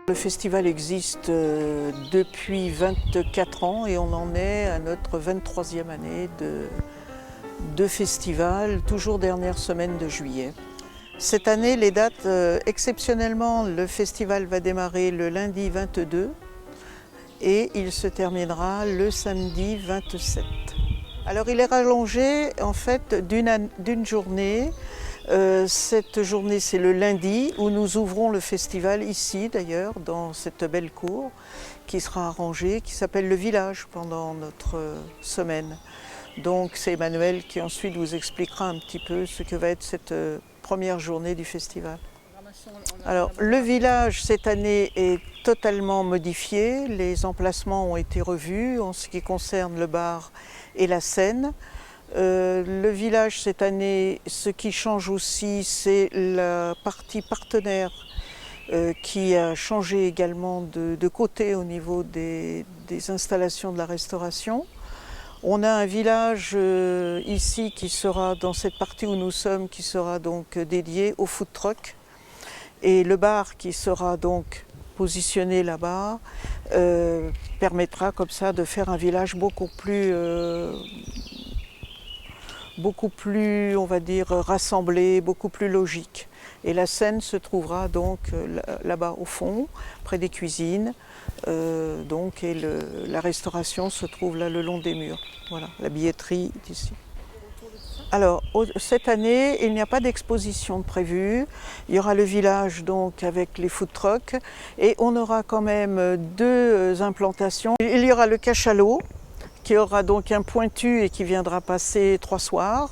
Le festival existe depuis 24 ans et on en est à notre 23e année de festival, toujours dernière semaine de juillet. Cette année, les dates, exceptionnellement, le festival va démarrer le lundi 22 et il se terminera le samedi 27. Alors il est rallongé en fait d'une journée. Cette journée, c'est le lundi où nous ouvrons le festival ici d'ailleurs, dans cette belle cour qui sera arrangée, qui s'appelle le village pendant notre semaine. Donc c'est Emmanuel qui ensuite vous expliquera un petit peu ce que va être cette première journée du festival. Alors le village cette année est totalement modifié, les emplacements ont été revus en ce qui concerne le bar et la scène. Le village cette année, ce qui change aussi, c'est la partie partenaire qui a changé également de côté au niveau des installations de la restauration. On a un village ici qui sera, dans cette partie où nous sommes, qui sera donc dédié au food truck. Et le bar qui sera donc positionné là-bas permettra comme ça de faire un village beaucoup plus, on va dire, rassemblé, beaucoup plus logique. Et la scène se trouvera donc là-bas au fond, près des cuisines. Et la restauration se trouve là le long des murs. Voilà, la billetterie est ici. Alors, cette année, il n'y a pas d'exposition prévue. Il y aura le village donc avec les food trucks et on aura quand même deux implantations. Il y aura le cachalot qui aura donc un pointu et qui viendra passer 3 soirs.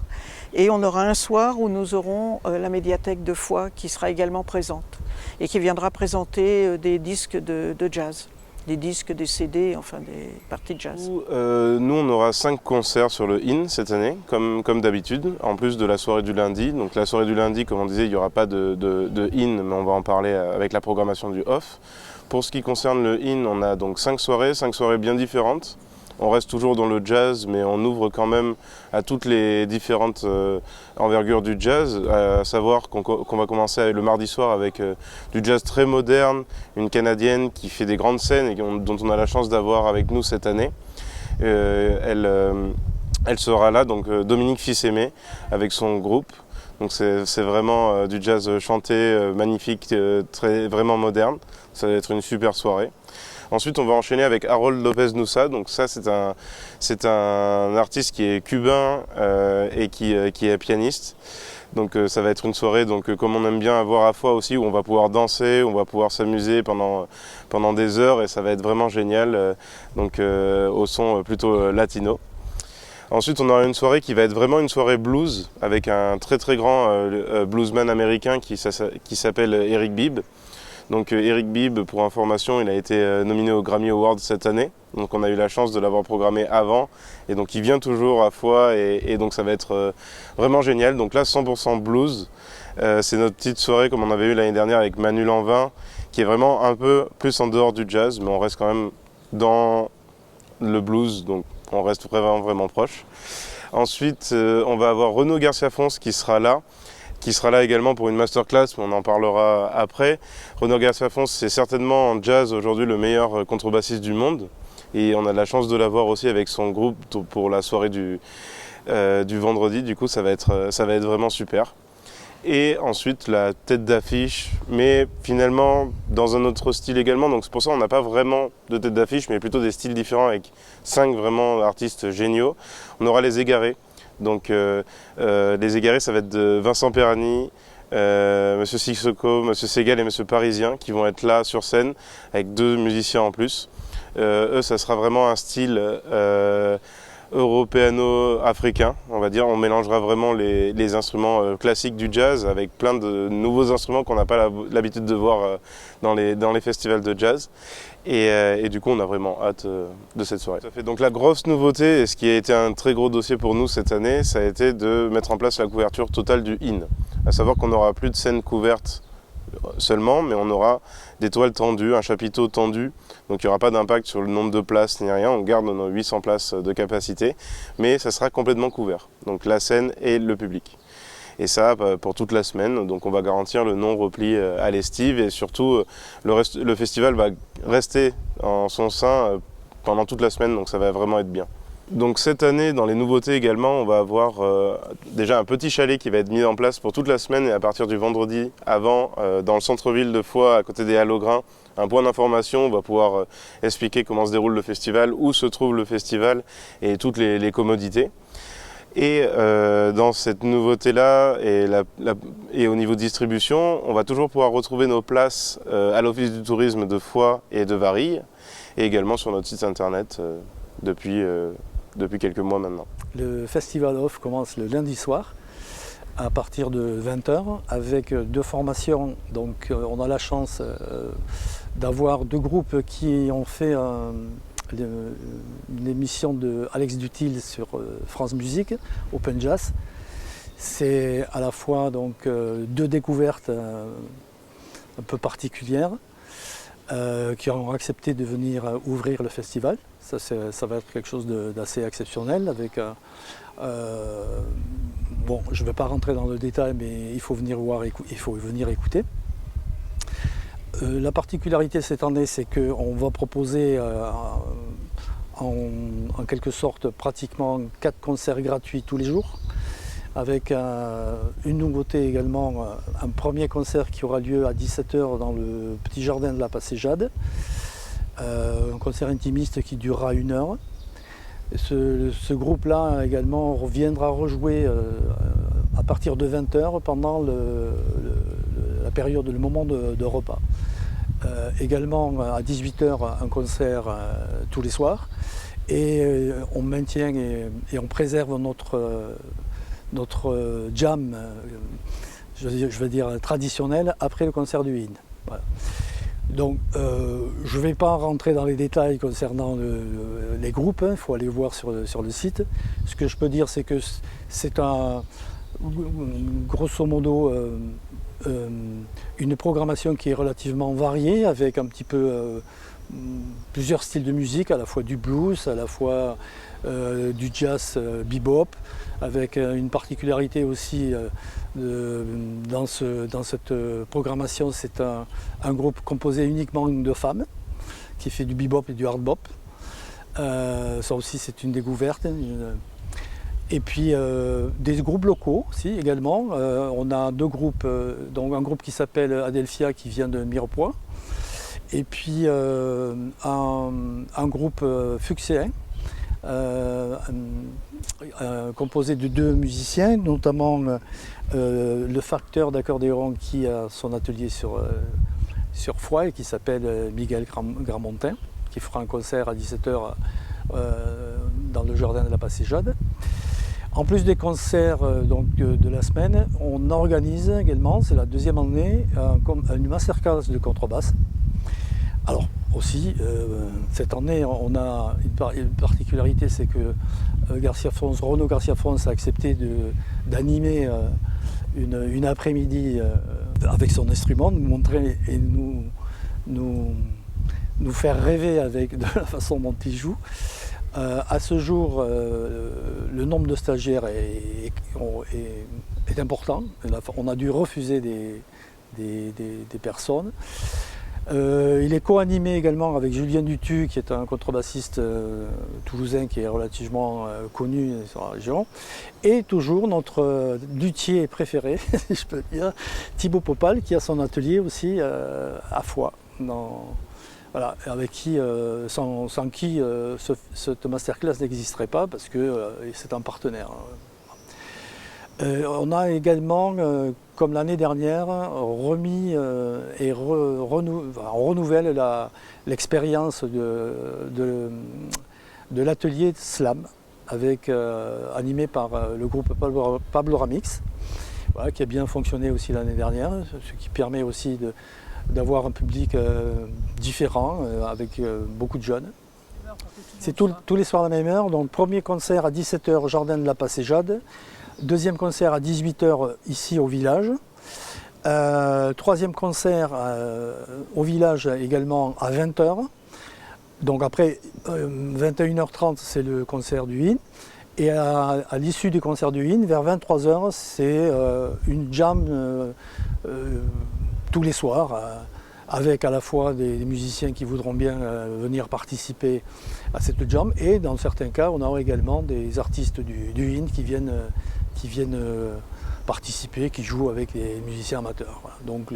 Et on aura un soir où nous aurons la médiathèque de Foix qui sera également présente et qui viendra présenter des disques de jazz. Des disques, des CD, enfin des parties de jazz. Nous, on aura 5 concerts sur le IN cette année, comme d'habitude, en plus de la soirée du lundi. Donc la soirée du lundi, comme on disait, il n'y aura pas de IN, mais on va en parler avec la programmation du OFF. Pour ce qui concerne le IN, on a donc 5 soirées bien différentes. On reste toujours dans le jazz, mais on ouvre quand même à toutes les différentes envergures du jazz. À savoir qu'on va commencer le mardi soir avec du jazz très moderne, une Canadienne qui fait des grandes scènes et dont on a la chance d'avoir avec nous cette année. Elle sera là, donc Dominique Fils-Aimé, avec son groupe. Donc c'est vraiment du jazz chanté, magnifique, vraiment moderne. Ça va être une super soirée. Ensuite, on va enchaîner avec Harold Lopez Nussa. Donc ça, c'est un artiste qui est cubain et qui est pianiste. Donc ça va être une soirée comme on aime bien avoir à Foix aussi, où on va pouvoir danser, on va pouvoir s'amuser pendant des heures et ça va être vraiment génial. Au son plutôt latino. Ensuite, on aura une soirée qui va être vraiment une soirée blues avec un très très grand bluesman américain qui s'appelle Eric Bibb. Donc Eric Bibb, pour information, il a été nominé au Grammy Awards cette année. Donc on a eu la chance de l'avoir programmé avant. Et donc il vient toujours à Foix et donc ça va être vraiment génial. Donc là, 100% blues. C'est notre petite soirée comme on avait eu l'année dernière avec Manu Lanvin, qui est vraiment un peu plus en dehors du jazz, mais on reste quand même dans le blues. Donc on reste vraiment, vraiment proche. Ensuite, on va avoir Renaud Garcia-Fons qui sera là également pour une masterclass, mais on en parlera après. Renaud Garcia-Fons, c'est certainement en jazz aujourd'hui le meilleur contrebassiste du monde. Et on a de la chance de l'avoir aussi avec son groupe pour la soirée du vendredi. Du coup, ça va être vraiment super. Et ensuite, la tête d'affiche, mais finalement dans un autre style également. Donc c'est pour ça qu'on n'a pas vraiment de tête d'affiche, mais plutôt des styles différents avec 5 vraiment artistes géniaux. On aura les Égarés. Donc les Égarés, ça va être de Vincent Perani, Monsieur Sissoko, Monsieur Segal et Monsieur Parisien qui vont être là sur scène avec 2 musiciens en plus. Eux, ça sera vraiment un style européano-africain, on va dire. On mélangera vraiment les instruments classiques du jazz avec plein de nouveaux instruments qu'on n'a pas l'habitude de voir dans les festivals de jazz. Et du coup, on a vraiment hâte de cette soirée. Ça fait donc la grosse nouveauté, et ce qui a été un très gros dossier pour nous cette année, ça a été de mettre en place la couverture totale du IN. À savoir qu'on n'aura plus de scène couverte seulement, mais on aura des toiles tendues, un chapiteau tendu, donc il n'y aura pas d'impact sur le nombre de places ni rien, on garde nos 800 places de capacité, mais ça sera complètement couvert, donc la scène et le public. et ça pour toute la semaine. Donc on va garantir le non-repli à l'estive et surtout le festival va rester en son sein pendant toute la semaine, donc ça va vraiment être bien. Donc cette année, dans les nouveautés également, on va avoir déjà un petit chalet qui va être mis en place pour toute la semaine et à partir du vendredi avant, dans le centre-ville de Foix, à côté des Halles au Grain, un point d'information, on va pouvoir expliquer comment se déroule le festival, où se trouve le festival et toutes les commodités. Et dans cette nouveauté-là et au niveau distribution, on va toujours pouvoir retrouver nos places à l'Office du tourisme de Foix et de Varilhes et également sur notre site internet depuis quelques mois maintenant. Le Festival Off commence le lundi soir à partir de 20h avec 2 formations. Donc on a la chance d'avoir 2 groupes qui ont fait une émission de Alex Dutil sur France Musique, Open Jazz. C'est à la fois donc 2 découvertes un peu particulières qui ont accepté de venir ouvrir le festival. Ça va être quelque chose d'assez exceptionnel. Bon, je ne vais pas rentrer dans le détail, mais il faut venir voir, il faut venir écouter. La particularité cette année, c'est qu'on va proposer en quelque sorte pratiquement 4 concerts gratuits tous les jours, avec une nouveauté également, un premier concert qui aura lieu à 17h dans le petit jardin de la Passé-Jade, un concert intimiste qui durera 1 heure. Ce groupe-là également viendra rejouer à partir de 20h pendant la période, le moment de repas. Également à 18h un concert tous les soirs et on maintient et on préserve notre jam, je veux dire traditionnel, après le concert du IN. Voilà. Donc je ne vais pas rentrer dans les détails concernant les groupes, il faut aller voir sur le site. Ce que je peux dire, c'est que c'est grosso modo une programmation qui est relativement variée, avec un petit peu plusieurs styles de musique, à la fois du blues, à la fois du jazz bebop, avec une particularité aussi dans cette programmation, c'est un groupe composé uniquement de femmes qui fait du bebop et du hard bop. Ça aussi c'est une découverte. Et puis des groupes locaux aussi également. On a 2 groupes, donc un groupe qui s'appelle Adelphia qui vient de Mirepoix, et puis un groupe fuchséen composé de 2 musiciens, notamment le facteur d'accordéon qui a son atelier sur Foix et qui s'appelle Miguel Gramontin, qui fera un concert à 17h dans le jardin de la Passé-Jade. En plus des concerts de la semaine, on organise également, c'est la 2e année, une masterclass de contrebasse. Alors aussi, cette année, on a une particularité, c'est que Renaud Garcia Fons a accepté d'animer une après-midi avec son instrument, nous montrer et nous faire rêver de la façon dont il joue. À ce jour, le nombre de stagiaires est important. On a dû refuser des personnes. Il est co-animé également avec Julien Dutu, qui est un contrebassiste toulousain qui est relativement connu sur la région. Et toujours notre luthier préféré, si je peux dire, Thibaut Popal, qui a son atelier aussi à Foix. Voilà, avec qui, sans qui cette masterclass n'existerait pas, parce que c'est un partenaire. On a également, comme l'année dernière, remis et on renouvelle l'expérience de l'atelier Slam, animé par le groupe Pablo Ramix, voilà, qui a bien fonctionné aussi l'année dernière, ce qui permet aussi d'avoir un public différent, avec beaucoup de jeunes. C'est tous les soirs à la même heure. Donc, premier concert à 17h au jardin de la Passé-Jade, 2e concert à 18h ici au village, 3e concert au village également à 20h. Donc après 21h30 c'est le concert du IN, Et à l'issue du concert du IN, vers 23 h, c'est une jam tous les soirs, avec à la fois des musiciens qui voudront bien venir participer à cette jam, et dans certains cas, on aura également des artistes du IN qui viennent participer, qui jouent avec les musiciens amateurs. Voilà. Donc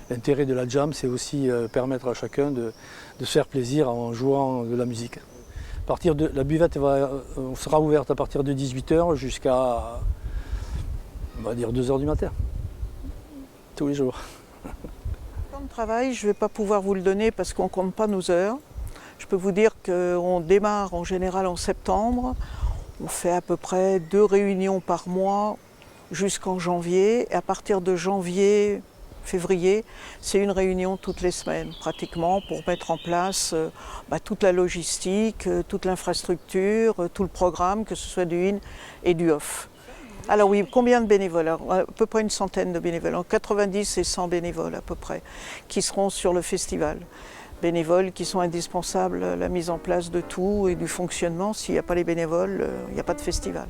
l'intérêt de la jam, c'est aussi permettre à chacun de se faire plaisir en jouant de la musique. La buvette sera ouverte à partir de 18 h jusqu'à, on va dire, 2 h du matin, tous les jours. Le temps de travail, je ne vais pas pouvoir vous le donner parce qu'on ne compte pas nos heures. Je peux vous dire qu'on démarre en général en septembre. On fait à peu près 2 réunions par mois jusqu'en janvier. Et à partir de janvier, février, c'est une réunion toutes les semaines pratiquement pour mettre en place toute la logistique, toute l'infrastructure, tout le programme, que ce soit du IN et du OFF. Alors oui, combien de bénévoles? À peu près une centaine de bénévoles, 90 et 100 bénévoles à peu près, qui seront sur le festival. Bénévoles qui sont indispensables à la mise en place de tout et du fonctionnement. S'il n'y a pas les bénévoles, il n'y a pas de festival.